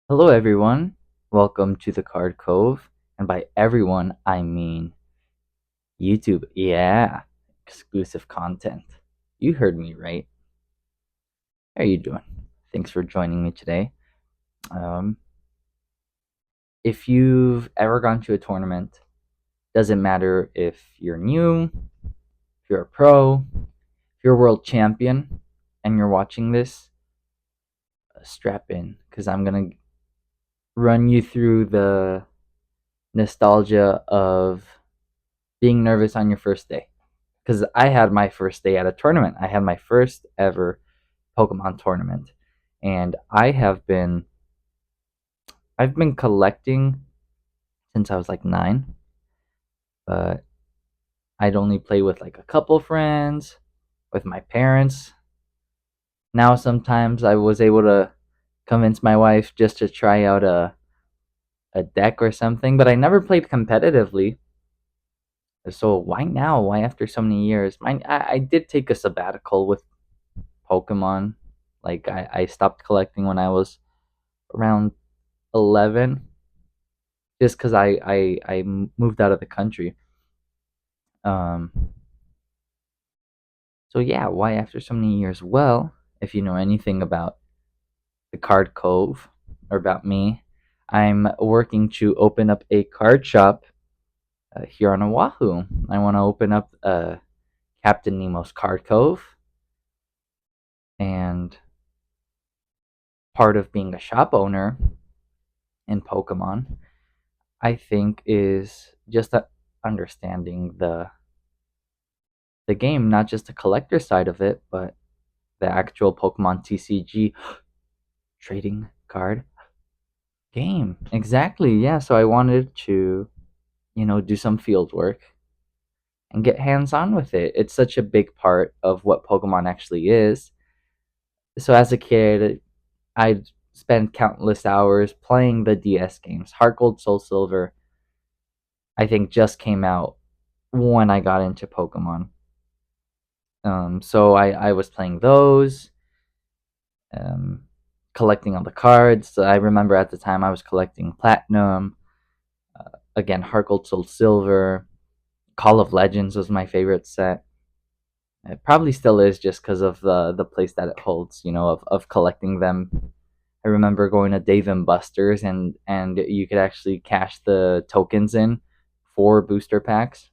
Hello, everyone. Welcome to the Card Cove. And by everyone, I mean YouTube. Yeah, exclusive content. You heard me right. How are you doing? Thanks for joining me today. Um, if you've ever gone to a tournament, doesn't matter if you're new, if you're a pro, if you're a world champion, and you're watching this, strap in because I'm going to run you through the nostalgia of being nervous on your first day. Because I had my first day at a tournament. I had my first ever Pokemon tournament, and I've been collecting since I was like 9, but I'd only play with like a couple friends, with my parents. Now sometimes I was able to convince my wife just to try out a deck or something, but I never played competitively. So why now? Why after so many years? I did take a sabbatical with Pokemon. Like I stopped collecting when I was around 11, just because I moved out of the country. Um, so yeah, why after so many years? Well, if you know anything about the Card Cove or about me, I'm working to open up a card shop here on Oahu. I want to open up Captain Nemo's Card Cove, and part of being a shop owner in Pokemon, I think, is just understanding the game, not just the collector side of it, but the actual Pokemon TCG trading card game. Exactly. Yeah. So I wanted to, do some field work and get hands on with it. It's such a big part of what Pokemon actually is. So as a kid, I'd spend countless hours playing the DS games. Heart Gold, Soul Silver, I think, just came out when I got into Pokemon. So I was playing those, um, collecting all the cards. I remember at the time I was collecting Platinum, again, Heart Gold, Soul Silver. Call of Legends was my favorite set. It probably still is just because of the place that it holds, of collecting them. I remember going to Dave and Buster's, and you could actually cash the tokens in for booster packs.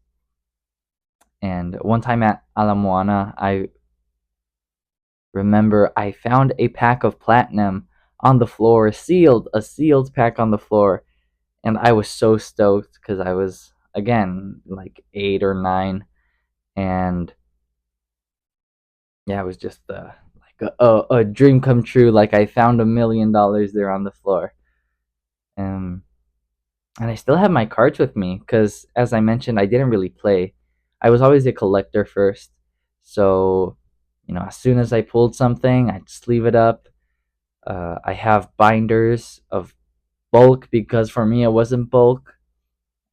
And one time at Ala Moana, I remember I found a pack of platinum on the floor, a sealed pack on the floor, and I was so stoked because I was, again, like 8 or 9, and yeah, it was just like a dream come true. Like I found $1 million there on the floor. Um, and I still have my cards with me because, as I mentioned, I didn't really play. I was always a collector first, so as soon as I pulled something, I'd sleeve it up. I have binders of bulk because for me it wasn't bulk.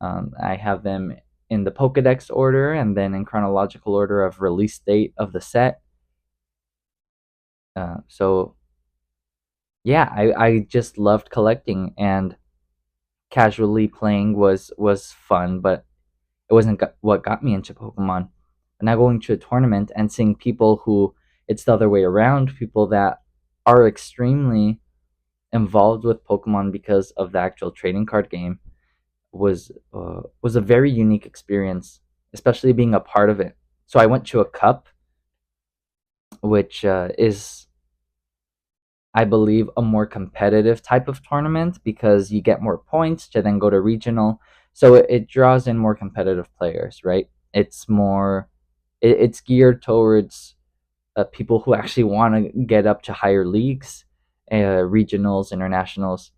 I have them in the Pokedex order and then in chronological order of release date of the set. So yeah, I just loved collecting, and casually playing was fun, but it wasn't what got me into Pokemon. But now going to a tournament and seeing people who it's the other way around, people that are extremely involved with Pokemon because of the actual trading card game was a very unique experience, especially being a part of it. So I went to a cup, which is, I believe, a more competitive type of tournament because you get more points to then go to regional. So it draws in more competitive players, right? It's geared towards people who actually want to get up to higher leagues, regionals, internationals.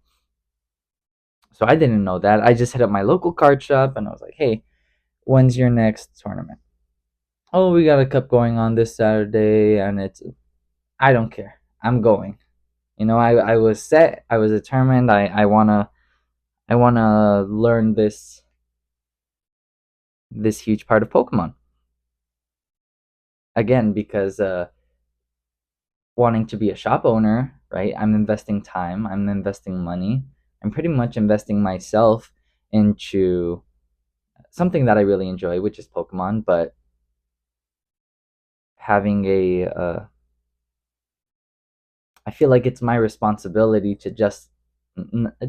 So I didn't know that. I just hit up my local card shop and I was like, hey, when's your next tournament? Oh, we got a cup going on this Saturday, and I don't care. I'm going. I was set. I was determined. I wanna learn this huge part of Pokemon again because wanting to be a shop owner. right? I'm investing time, I'm investing money, I'm pretty much investing myself into something that I really enjoy, which is Pokemon, but having I feel like it's my responsibility to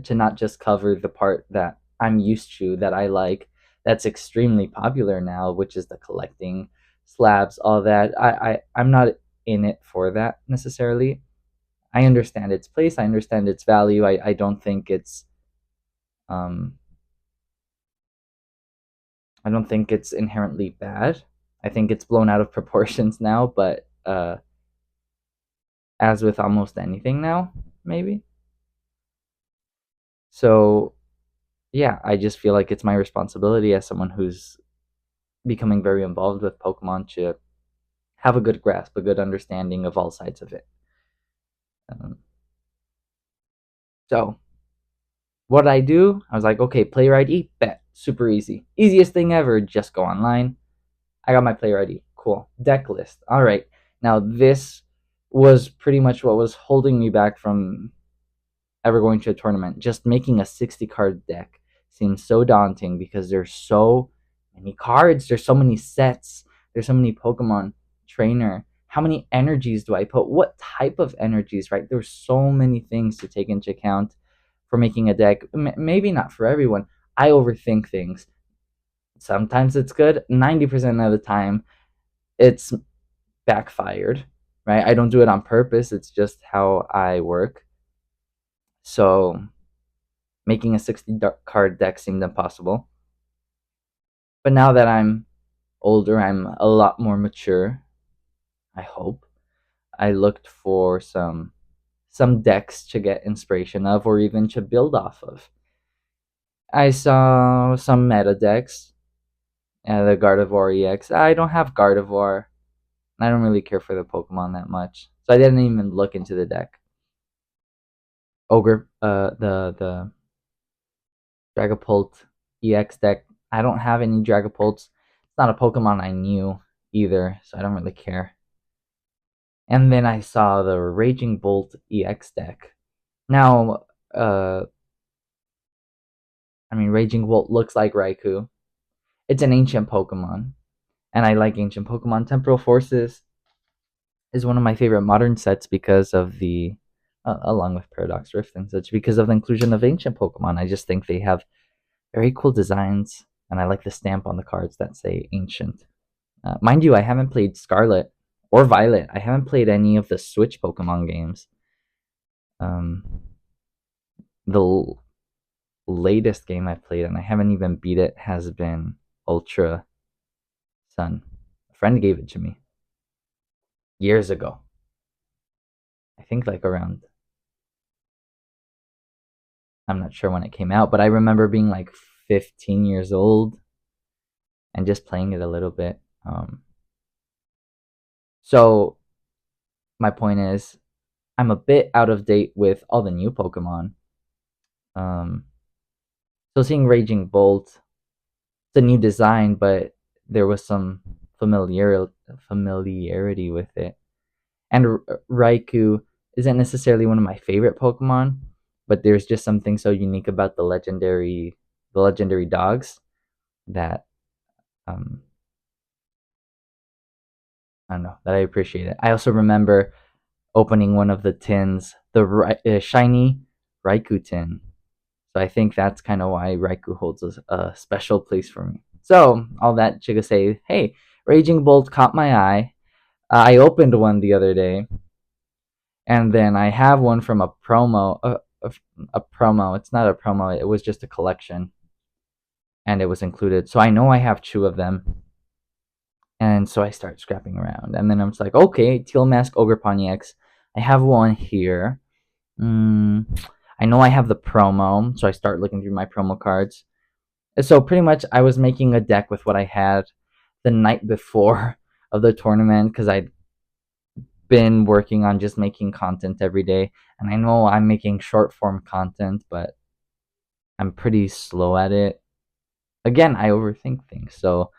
to not just cover the part that I'm used to, that I like, that's extremely popular now, which is the collecting slabs, all that. I'm not in it for that necessarily. I understand its place, I understand its value. I don't think um it's inherently bad. I think it's blown out of proportions now, but as with almost anything now, maybe. So yeah, I just feel like it's my responsibility as someone who's becoming very involved with Pokemon to have a good grasp, a good understanding of all sides of it. Um, so what I do, I was like, okay, player ID, bet, super easy, easiest thing ever. Just go online. I got my player ID, cool. Deck list, all right. Now this was pretty much what was holding me back from ever going to a tournament. Just making a 60 card deck seems so daunting because there's so many cards, there's so many sets, there's so many Pokemon trainer. How many energies do I put? What type of energies, right? There's so many things to take into account for making a deck. Maybe not for everyone. I overthink things. Sometimes it's good, 90% of the time it's backfired, right? I don't do it on purpose, it's just how I work. So making a 60 card deck seemed impossible. But now that I'm older, I'm a lot more mature, I hope. I looked for some decks to get inspiration of or even to build off of. I saw some meta decks, the Gardevoir EX. I don't have Gardevoir. I don't really care for the Pokemon that much. So I didn't even look into the deck. Ogre, the Dragapult EX deck. I don't have any Dragapults. It's not a Pokemon I knew either, so I don't really care. And then I saw the Raging Bolt EX deck. Now, uh, I mean, Raging Bolt looks like Raikou. It's an ancient Pokemon, and I like ancient Pokemon. Temporal Forces is one of my favorite modern sets because of along with Paradox Rift and such, because of the inclusion of ancient Pokemon. I just think they have very cool designs, and I like the stamp on the cards that say ancient. Mind you, I haven't played Scarlet or Violet. I haven't played any of the Switch Pokemon games. Um, the latest game I've played, and I haven't even beat it, has been Ultra Sun. A friend gave it to me years ago. I think like around, I'm not sure when it came out, but I remember being like 15 years old and just playing it a little bit. So my point is, I'm a bit out of date with all the new Pokemon. Um, so seeing Raging Bolt, it's a new design, but there was some familiarity with it. And Raikou isn't necessarily one of my favorite Pokemon, but there's just something so unique about the legendary dogs that um, I don't know, that I appreciate it. I also remember opening one of the tins, the shiny Raikou tin. So I think that's kind of why Raikou holds a special place for me. So all that to say, hey, Raging Bolt caught my eye. I opened one the other day, and then I have one from a promo. A promo. It's not a promo. It was just a collection, and it was included. So I know I have two of them, and so I start scrapping around, and then I'm just like, okay, Teal Mask Ogre Ponyax. I have one here. Mm, I know I have the promo, so I start looking through my promo cards. So pretty much, I was making a deck with what I had the night before of the tournament because I'd been working on just making content every day. And I know I'm making short form content, but I'm pretty slow at it. Again, I overthink things. So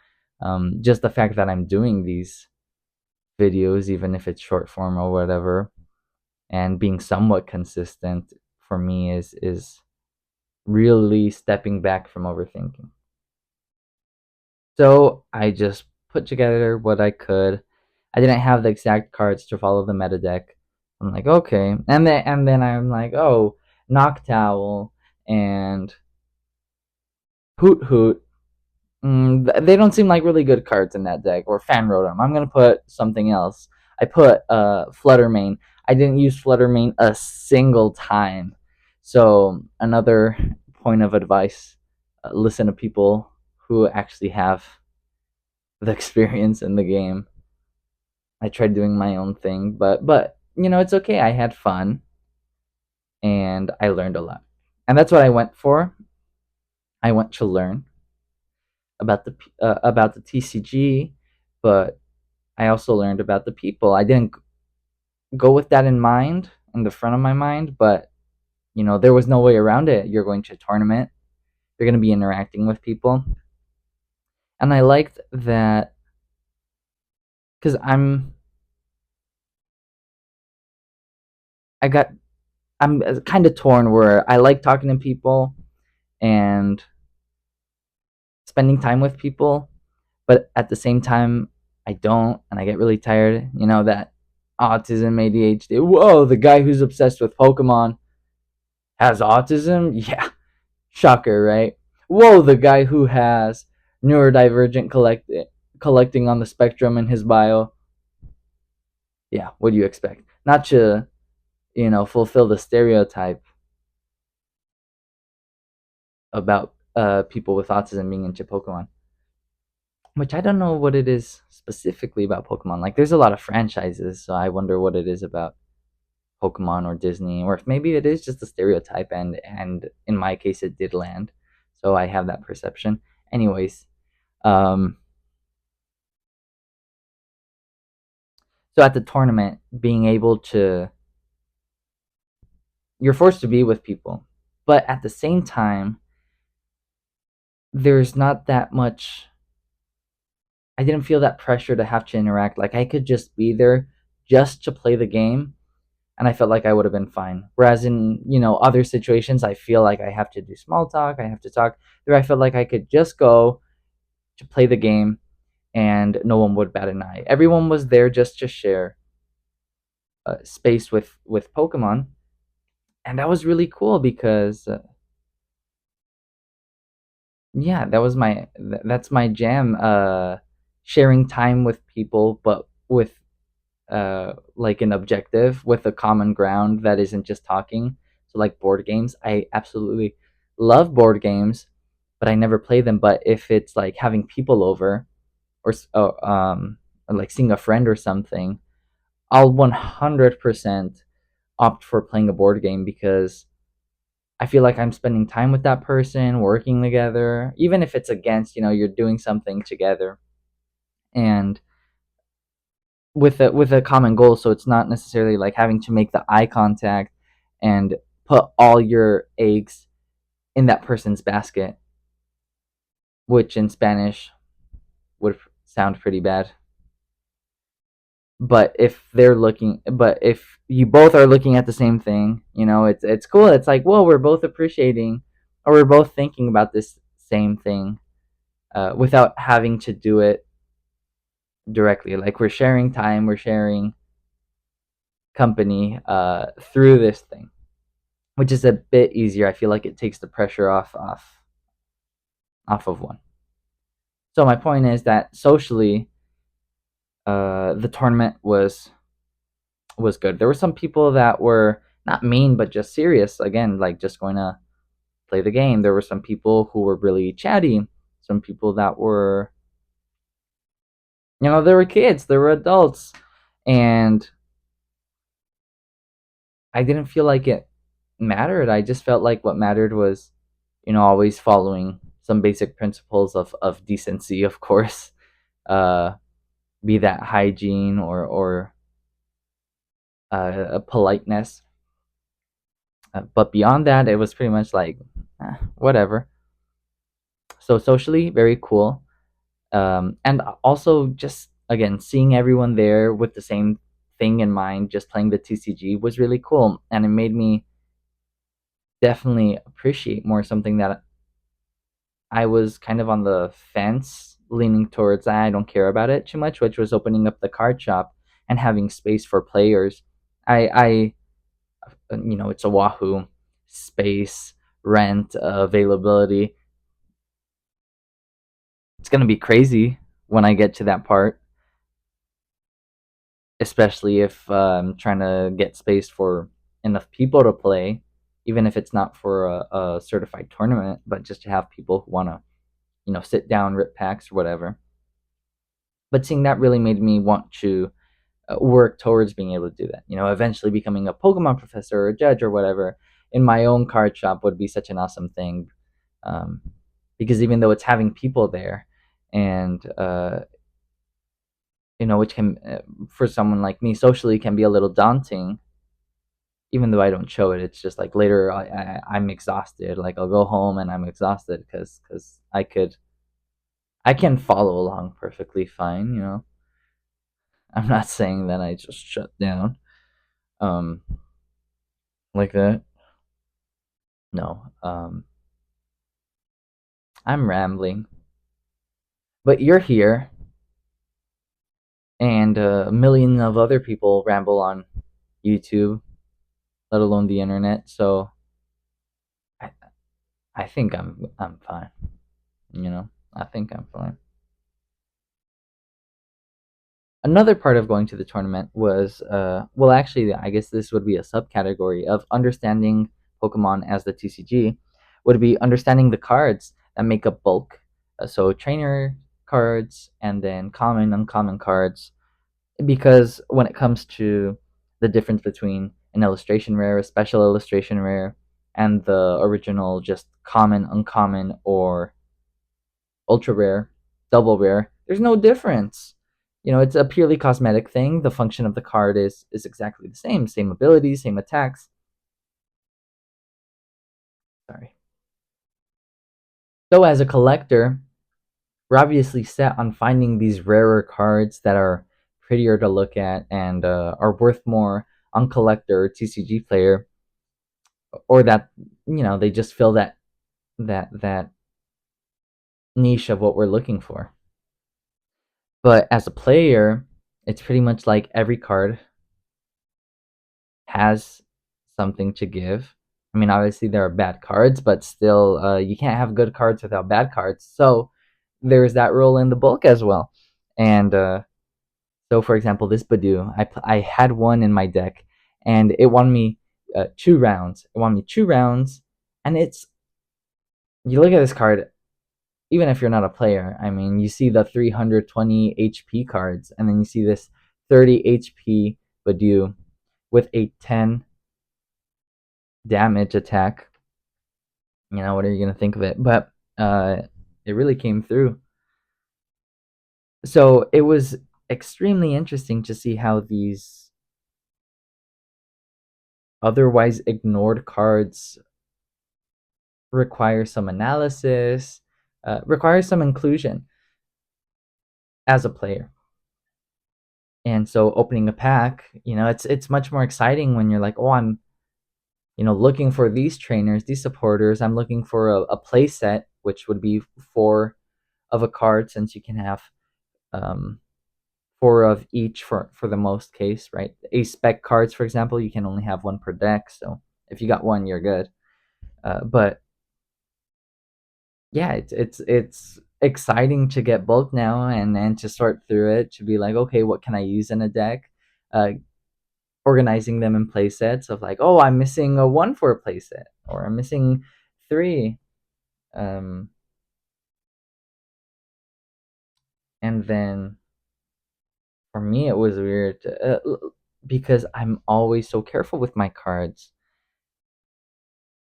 just the fact that I'm doing these videos, even if it's short form or whatever, and being somewhat consistent for me is really stepping back from overthinking. So I just put together what I could. I didn't have the exact cards to follow the meta deck. I'm like, okay, and then I'm like, oh, Noctowl and Hoot Hoot. They don't seem like really good cards in that deck. Or Fan Rotom. I'm gonna put something else. I put Fluttermane. I didn't use Fluttermane a single time. So another point of advice: listen to people who actually have the experience in the game. I tried doing my own thing, but it's okay. I had fun and I learned a lot, and that's what I went for. I went to learn about the TCG, but I also learned about the people. I didn't go with that in mind, in the front of my mind, but there was no way around it. You're going to a tournament. You're going to be interacting with people, and I liked that because I got I'm kind of torn where I like talking to people and spending time with people, but at the same time, I don't, and I get really tired. That autism, ADHD. Whoa, the guy who's obsessed with Pokemon has autism? Yeah, shocker, right? Whoa, the guy who has neurodivergent collecting on the spectrum in his bio. Yeah, what do you expect? Not to, fulfill the stereotype about people with autism being into Pokemon. Which I don't know what it is specifically about Pokemon. Like, there's a lot of franchises, so I wonder what it is about Pokemon or Disney, or if maybe it is just a stereotype, and in my case, it did land, so I have that perception. Anyways, um, so at the tournament, being able to, you're forced to be with people, but at the same time, there's not that much. I didn't feel that pressure to have to interact. Like, I could just be there just to play the game, and I felt like I would have been fine. Whereas in other situations, I feel like I have to do small talk, I have to talk. There, I felt like I could just go to play the game, and no one would bat an eye. Everyone was there just to share space with Pokemon, and that was really cool because yeah, that's my jam. Sharing time with people, but with like an objective, with a common ground that isn't just talking. So like board games, I absolutely love board games, but I never play them. But if it's like having people over, or like seeing a friend or something, I'll 100% opt for playing a board game because I feel like I'm spending time with that person, working together, even if it's against, you're doing something together, and with a common goal. So it's not necessarily like having to make the eye contact and put all your eggs in that person's basket, which in Spanish would sound pretty bad. But if you both are looking at the same thing, it's cool. It's like, whoa, we're both appreciating, or we're both thinking about this same thing, without having to do it directly. Like, we're sharing time, we're sharing company through this thing, which is a bit easier. I feel like it takes the pressure off of one. So my point is that socially, the tournament was good. There were some people that were not mean, but just serious. Again, like just going to play the game. There were some people who were really chatty. Some people that were, they were kids. They were adults, and I didn't feel like it mattered. I just felt like what mattered was, always following some basic principles of decency, of course. Uh, be that hygiene or politeness. But beyond that, it was pretty much like whatever. So socially, very cool. And also just again seeing everyone there with the same thing in mind, just playing the TCG was really cool, and it made me definitely appreciate more something that I was kind of on the fence, leaning towards I don't care about it too much, which was opening up the card shop and having space for players. I it's a Wahoo space, rent, availability. It's gonna be crazy when I get to that part, especially if I'm trying to get space for enough people to play, even if it's not for a certified tournament, but just to have people who want to, sit down, rip packs or whatever. But seeing that really made me want to work towards being able to do that. Eventually becoming a Pokemon professor or a judge or whatever in my own card shop would be such an awesome thing. Um, because even though it's having people there, and which can, for someone like me, socially can be a little daunting. Even though I don't show it, it's just like later I'm exhausted. Like I'll go home and I'm exhausted because I can follow along perfectly fine. I'm not saying that I just shut down um like that. No, I'm rambling, but you're here, and a million of other people ramble on YouTube, let alone the internet. So I, I think I'm fine. I think I'm fine. Another part of going to the tournament was, well, actually, I guess this would be a subcategory of understanding Pokemon as the TCG, would be understanding the cards that make up bulk. So trainer cards and then common, uncommon cards. Because when it comes to the difference between an illustration rare, a special illustration rare, and the original just common, uncommon, or ultra rare, double rare, there's no difference. It's a purely cosmetic thing. The function of the card is exactly the same abilities, same attacks. Sorry. So as a collector, we're obviously set on finding these rarer cards that are prettier to look at and are worth more on collector or TCG player, or that they just fill that niche of what we're looking for. But as a player, it's pretty much like every card has something to give. I mean, obviously there are bad cards, but still, you can't have good cards without bad cards. So there's that rule in the book as well. And so, for example, this Badoo, I had one in my deck, and it won me 2 rounds. It won me 2 rounds, and you look at this card, even if you're not a player. I mean, you see the 320 HP cards, and then you see this 30 HP Badoo with a 10 damage attack. What are you gonna think of it? But it really came through. So it was extremely interesting to see how these otherwise ignored cards require some analysis, require some inclusion as a player. And so opening a pack, it's much more exciting when you're like, oh, I'm looking for these trainers, these supporters. I'm looking for a play set, which would be 4 of a card, since you can have um, 4 of each for the most case, right? A spec cards, for example, you can only have one per deck. So if you got one, you're good. But yeah, it's exciting to get bulk now and then to sort through it, to be like, okay, what can I use in a deck? Uh, Organizing them in play sets of like, oh, I'm missing a 1 for a play set, or I'm missing 3. Um, and then for me, it was weird because I'm always so careful with my cards,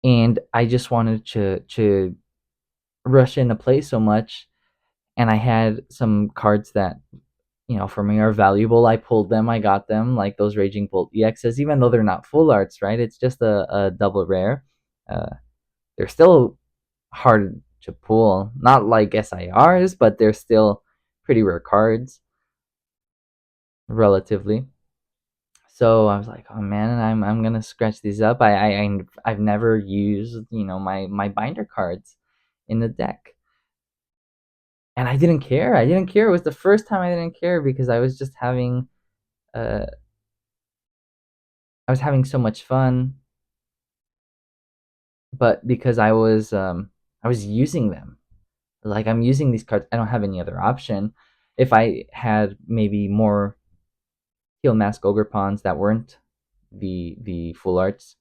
and I just wanted to rush into play so much, and I had some cards that for me are valuable. I pulled them, I got them, like those Raging Bolt EXs, even though they're not full arts, right? It's just a double rare. Uh, they're still hard to pull, not like SIRs, but they're still pretty rare cards, relatively. So I was like, oh man, I'm gonna scratch these up. I've never used my binder cards in the deck, and I didn't care. I didn't care. It was the first time I didn't care because I was just having uh I was having so much fun, but because I was using them. Like, I'm using these cards. I don't have any other option. If I had maybe more Heal Mask Ogre pawns that weren't the full arts,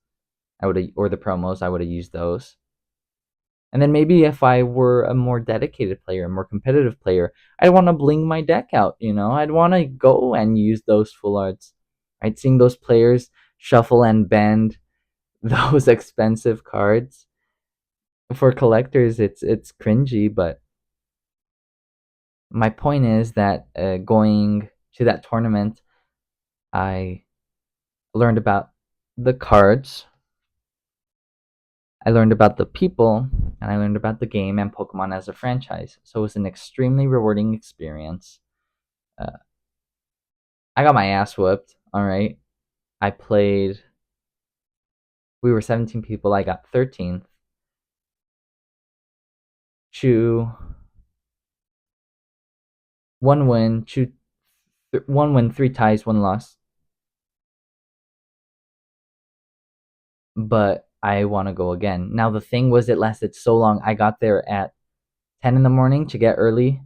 I would have, or the promos, I would have used those. And then maybe if I were a more dedicated player, a more competitive player, I'd want to bling my deck out. I'd want to go and use those full arts. Right, seeing those players shuffle and bend those expensive cards for collectors, it's cringy. But my point is that going to that tournament, I learned about the cards, I learned about the people, and I learned about the game and Pokemon as a franchise. So it was an extremely rewarding experience. Uh, I got my ass whooped. All right, I played. We were 17 people. I got 13th. Chew, one win. Chew, one win, three ties, one loss. But I want to go again. Now the thing was, it lasted so long. I got there at 10 in the morning to get early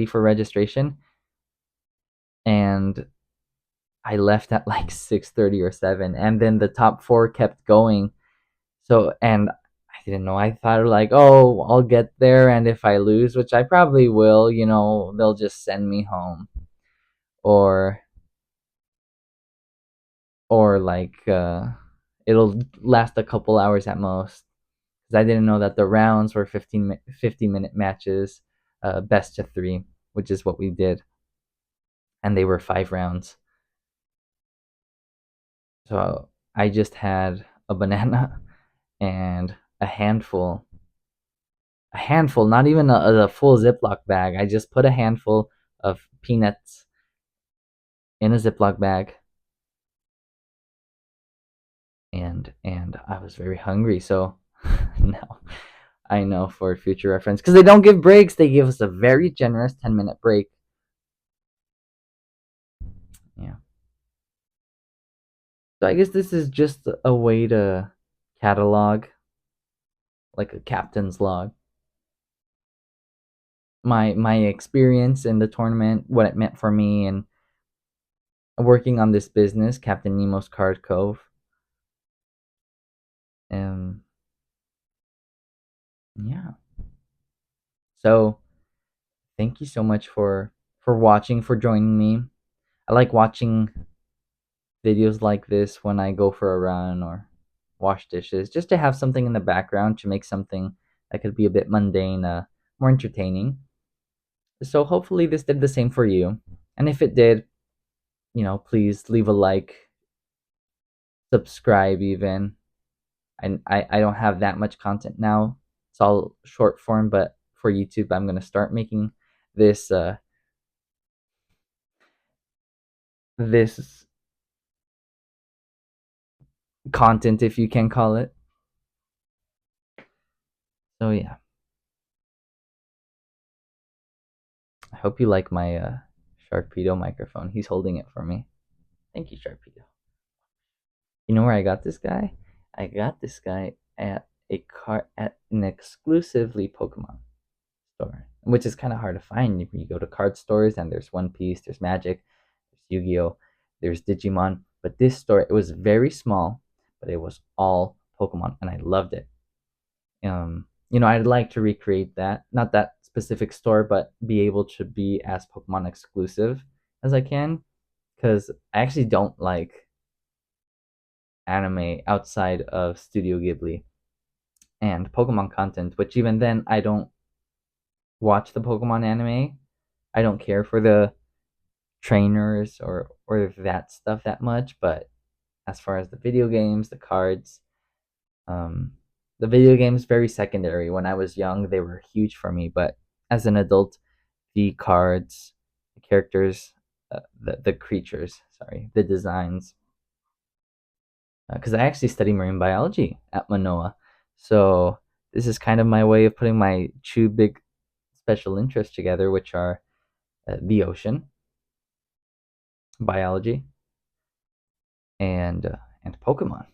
for registration, and I left at like 6:30 or 7, and then the top 4 kept going. So, and I didn't know. I thought like, "Oh, I'll get there, and if I lose, which I probably will, they'll just send me home." Or like it'll last a couple hours at most, cuz I didn't know that the rounds were 50-minute matches, best of 3, which is what we did, and they were 5 rounds. So, I just had a banana and a handful, not even a full Ziploc bag. I just put a handful of peanuts in a Ziploc bag, and I was very hungry. So now I know for future reference, because they don't give breaks. They give us a very generous 10-minute break. Yeah. So I guess this is just a way to catalog, like a captain's log, my experience in the tournament, what it meant for me, and working on this business, Captain Nemo's Card Cove. Um, yeah. So thank you so much for watching, for joining me. I like watching videos like this when I go for a run or wash dishes, just to have something in the background to make something that could be a bit mundane more entertaining. So hopefully this did the same for you. And if it did, please leave a like, subscribe even. I don't have that much content now. It's all short form, but for YouTube I'm gonna start making this this content, if you can call it. So yeah, I hope you like my Sharpedo microphone. He's holding it for me. Thank you, Sharpedo. You know where I got this guy? I got this guy at an exclusively Pokemon store, which is kind of hard to find. You go to card stores and there's One Piece, there's Magic, there's Yu-Gi-Oh, there's Digimon. But this store, it was very small, but it was all Pokemon, and I loved it. I'd like to recreate that, not that specific store, but be able to be as Pokemon exclusive as I can, because I actually don't like anime outside of Studio Ghibli and Pokemon content, which even then I don't watch the Pokemon anime. I don't care for the trainers or that stuff that much, but as far as the video games, the cards, um, the video games very secondary. When I was young, they were huge for me, but as an adult, the cards, the characters, the creatures. sorry, the designs, because I actually study marine biology at Manoa. So this is kind of my way of putting my two big special interests together, which are the ocean, biology, and Pokemon.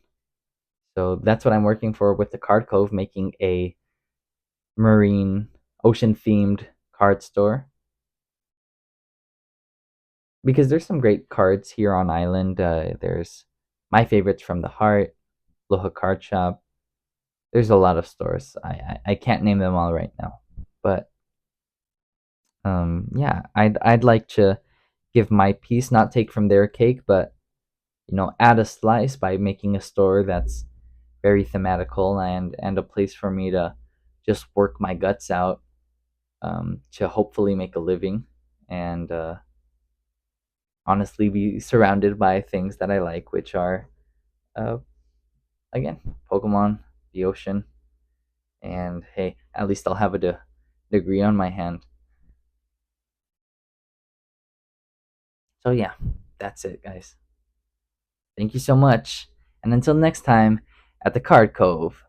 So that's what I'm working for with the Card Cove, making a marine, ocean themed card store. Because there's some great cards here on island. There's my favorites from the Heart, Loha Card Shop. There's a lot of stores. I can't name them all right now, but yeah, I'd like to give my piece, not take from their cake, but add a slice by making a store that's very thematical and a place for me to just work my guts out, to hopefully make a living and honestly be surrounded by things that I like, which are uh, again Pokemon, the ocean, and hey, at least I'll have a degree on my hand. So yeah, that's it, guys. Thank you so much, and until next time at the Card Cove.